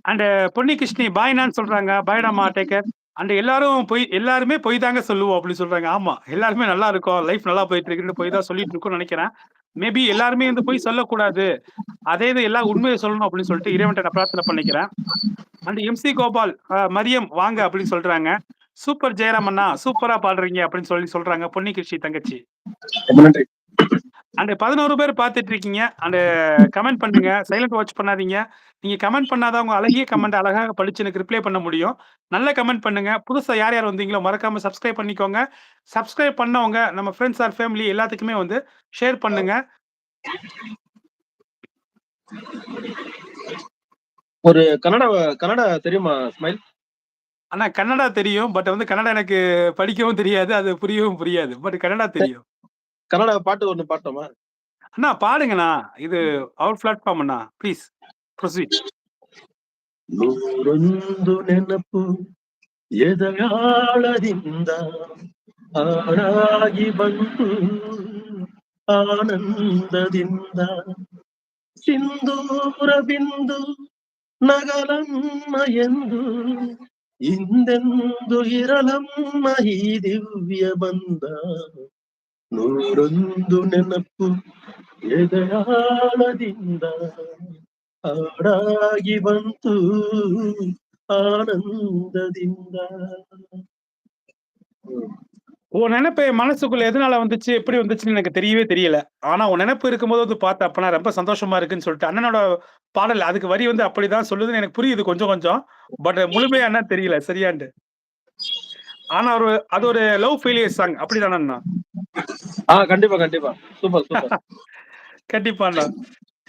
And Ponni Krishni பாய்னான்னு சொல்றாங்க. பாய்டாம்மா take care. And எல்லாருமே பொய் தாங்க சொல்லுவோம் அப்படி சொல்றாங்க. ஆமா. எல்லாருமே நல்லா இருக்கோம். லைஃப் நல்லா போயிட்டு இருக்குன்னு பொய் தான் சொல்லிட்டு இருக்கோம்னு நெனைக்கிறேன். மேபி எல்லாருமே வந்து பொய் சொல்லக்கூடாது. அதே இது எல்லாம் உண்மைய சொல்லணும் அப்படின்னு சொல்லிட்டு இறைவன்ட்ட நான் பிரார்த்தனை பண்ணிக்கிறேன். அண்ட் எம்சி கோபால், மரியம் வாங்க அப்படின்னு சொல்றாங்க. சூப்பர் ஜெயராம் அண்ணா, சூப்பரா பாடுறீங்க அப்படின்னு சொல்றாங்க பொன்னி கிருஷ்ணி தங்கச்சி. ரொம்ப நன்றி. அண்ட் 11 பேர் பார்த்துட்டு இருக்கீங்க. அண்ட் கமெண்ட் பண்ணுங்க. சைலண்ட் வாட்ச் பண்ணாதீங்க. நீங்க கமெண்ட் பண்ணாதான் உங்க அழகிய கமெண்ட் அழகாக படிச்சு எனக்கு ரிப்ளை பண்ண முடியும். நல்ல கமெண்ட் பண்ணுங்க. புதுசா யார் யார் வந்தீங்களோ மறக்காம சப்ஸ்கிரைப் பண்ணிக்கோங்க. சப்ஸ்கிரைப் பண்ணவங்க நம்ம ஃபிரெண்ட்ஸ் ஆர் ஃபேமிலி எல்லாத்துக்குமே வந்து ஷேர் பண்ணுங்க. ஒரு கன்னடா தெரியுமா ஸ்மைல்? ஆனா கன்னடா தெரியும். பட் வந்து கன்னடா எனக்கு படிக்கவும் தெரியாது. அது புரியவும் புரியாது. பட் கன்னடா தெரியும். கன்னடா பாட்டு ஒண்ணு பாடட்டுமா? அண்ணா பாடுங்கண்ணா. இது அவர் பிளாட்ஃபார்ம் அண்ணா. Please proceed. ನೂರೊಂದು ನೆನಪು ಎದೆಯಾಳದಿಂದ ಹಾಡಾಗಿ ಬಂತು ಆನಂದದಿಂದ ಸಿಂಧೂರ ಬಿಂದು ನಗಲಮ್ಮ ಎಂದು ಹಿಂದೆಂದು ಇರಲಮ್ಮ ಈ ದಿವ್ಯ ಬಂದ ನೂರೊಂದು ನೆನಪು ಎದೆಯಾಳದಿಂದ ಹಾಡಾಗಿ ಬಂತು ஆனந்தದಿಂದ. உன் நெனப்பு என் மனசுக்குள்ள எதனால வந்துச்சு, எப்படி வந்துச்சுன்னு எனக்கு தெரியவே தெரியல. ஆனா உன் நெனப்பு இருக்கும்போது வந்து பார்த்தேன். அப்ப நான் ரொம்ப சந்தோஷமா இருக்குன்னு சொல்லிட்டு, அண்ணனோட பாடல் அதுக்கு வரி வந்து அப்படிதான் சொல்லுதுன்னு எனக்கு புரியுது கொஞ்சம் கொஞ்சம். பட் முழுமையா என்னன்னு தெரியல சரியான்ட்டு. ஆனா அது ஒரு லவ் ஃபெயிலியர் சாங் அப்படிதான அண்ணா? கண்டிப்பா கண்டிப்பா. Super super. கண்டிப்பா அண்ணா.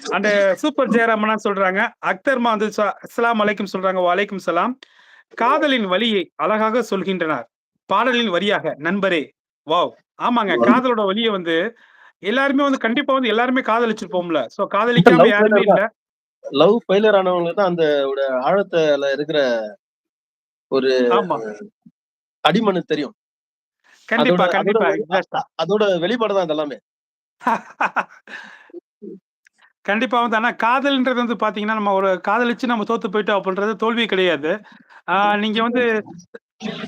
அண்ட் சூப்பர் ஜெயராமண்ணா சொல்றாங்க. அக்தர்மா வந்து அஸ்ஸலாமு அலைக்கும் சொல்றாங்க. வலைக்கும் சலாம். காதலின் வலியை அழகாக சொல்கின்றனர். பாடலின் வரியாக நண்பரே. வாவ்! ஆமாங்க. காதலோட வலிய வந்து எல்லாருமே வந்து கண்டிப்பா வந்து எல்லாருமே காதலிச்சிருப்போம்ல. சோ காதலிக்காம லவ் யாருமே ஃபெயிலியர் இல்ல. தான். லவ் ஃபெயிலியர் ஆனவங்களுக்கு தான் அந்த ஆழத்துல இருக்கிற ஒரு ஆமா. அடிமனு தெரியும். அதோட கண்டிப்பா, அதோட கண்டிப்பா. வெளி- அ- எக்ஸாக்ட்டா. அ- அதோட வெளிப்பாடு தான் இதெல்லாமே. கண்டிப்பா வந்து ஆனா காதல்ன்றது வந்து பார்த்தீங்கன்னா, நம்ம ஒரு காதலிச்சு நம்ம தோத்து போயிட்டோம் அப்படின்றது தோல்வி கிடையாது. நீங்க வந்து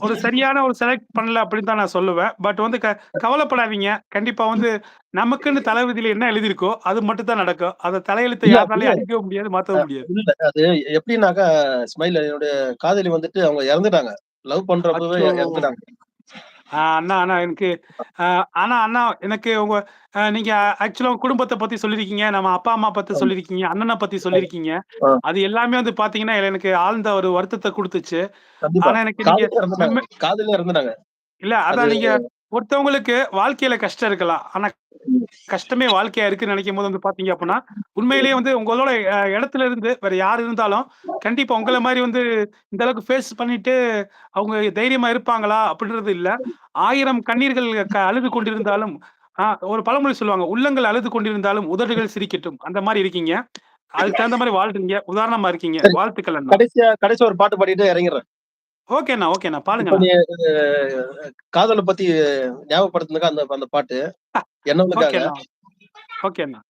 ஒரு சரியான ஒரு செலக்ட் பண்ணல அப்படின்னு தான் நான் சொல்லுவேன். பட் வந்து கவலைப்படாதீங்க. கண்டிப்பா வந்து நமக்குன்னு தலைவிதியில என்ன எழுதியிருக்கோ, அது மட்டும் தான் நடக்கும். அத தலையெழுத்த இல்ல அப்படி யாருனாலயும் அழிக்கவும் முடியாது, மாத்தவும் முடியாது. இல்ல. அது எப்படின்னாக்கா ஸ்மைல் என்னுடைய காதலி வந்துட்டு அவங்க இறந்துட்டாங்க. லவ் பண்றப்பவே அச்சோ! இறந்துட்டாங்க. அண்ணா அண்ணா எனக்கு அ ஆனா அண்ணா எனக்கு உங்க நீங்க ஆக்சுவலா உங்க குடும்பத்த பத்தி சொல்லியிருக்கீங்க. நம்ம அப்பா, அம்மா பத்தி ஆமா. சொல்லியிருக்கீங்க. அண்ணன பத்தி சொல்லியிருக்கீங்க. ஆ, அது எல்லாமே வந்து பார்த்தீங்கன்னா, எனக்கு ஆழ்ந்த ஒரு வருத்தத்த குடுத்துச்சு. கண்டிப்பா. ஆனா எனக்கு நீங்க காதலியே இறந்துட்டாங்க. உண்மை காதலியே இறந்துட்டாங்க. இல்ல அது அதான் நீங்க ஒருத்தவங்களுக்கு வாழ்க்கையில கஷ்டம் இருக்கலாம். ஆனா ம். கஷ்டமே வாழ்க்கையா இருக்குன்னு நெனைக்கும்போது வந்து பார்த்தீங்க அப்புட்ன்னா, உண்மையிலேயே வந்து உங்களோட இடத்துல இருந்து வேற யார் இருந்தாலும், கண்டிப்பா உங்கள மாரி வந்து இந்த அளவுக்கு ஃபேஸ் பண்ணிட்டு அவங்க தைரியமா இருப்பாங்களா? அப்படின்றது இல்ல. 1000 கண்ணீர்கள் அழுது கொண்டிருந்தாலும் ஒரு பழமொழி சொல்லுவாங்க. "உள்ளங்கள் அழுது கொண்டிருந்தாலும் உதடுகள் சிரிக்கட்டும்." அந்த மாரி இருக்கீங்க. அதுக்கு தகுந்த மாரி வாழ்றீங்க. உதாரணமா இருக்கீங்க. சரி. வாழ்த்துக்கள் அண்ணா. கடைசியா ஒரு பாட்டு பாடிட்டு இறங்கிர்றேன். ஓகேண்ணா, ஓகேண்ணா. இப்ப பாடுங்கண்ணா. நீ காதல பத்தி ஞாபகப்படுத்துனதுக்கு அந்த அந்த பாட்டு என்னவளுக்காக ஓகேண்ணா, ஓகேண்ணா.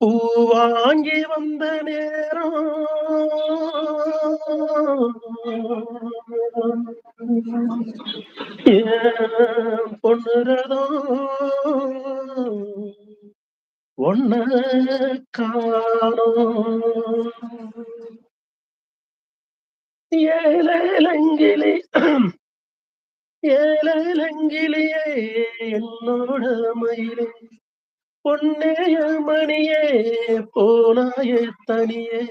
பூ வாங்கி வந்த நேரம் ஏன் பொண்ணுறதும் ஒன்ன காணோம் ஏழங்கிளி ஏழங்கிளியே என்னோட மயிலே பொன்னேய மணியே போனாயே தனியே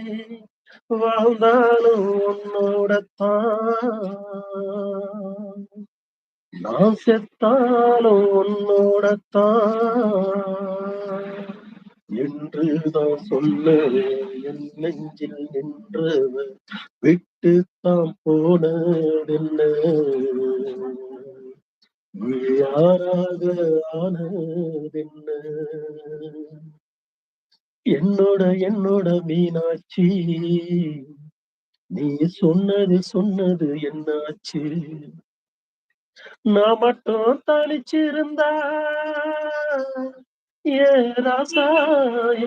வாழ்ந்தாலும் உன்னோடத்தான் நான் செத்தாலும் உன்னோடத்தான் என்றுதான் சொன்னேன் என் நெஞ்சில் நின்றவ விட்டுத்தான் போனதென்ன நீ யாராக ஆனதென்ன என்னோட மீனாட்சி நீ சொன்னது என்னாச்சு நான் மட்டும் தனிச்சிருந்தா ஏ ராசா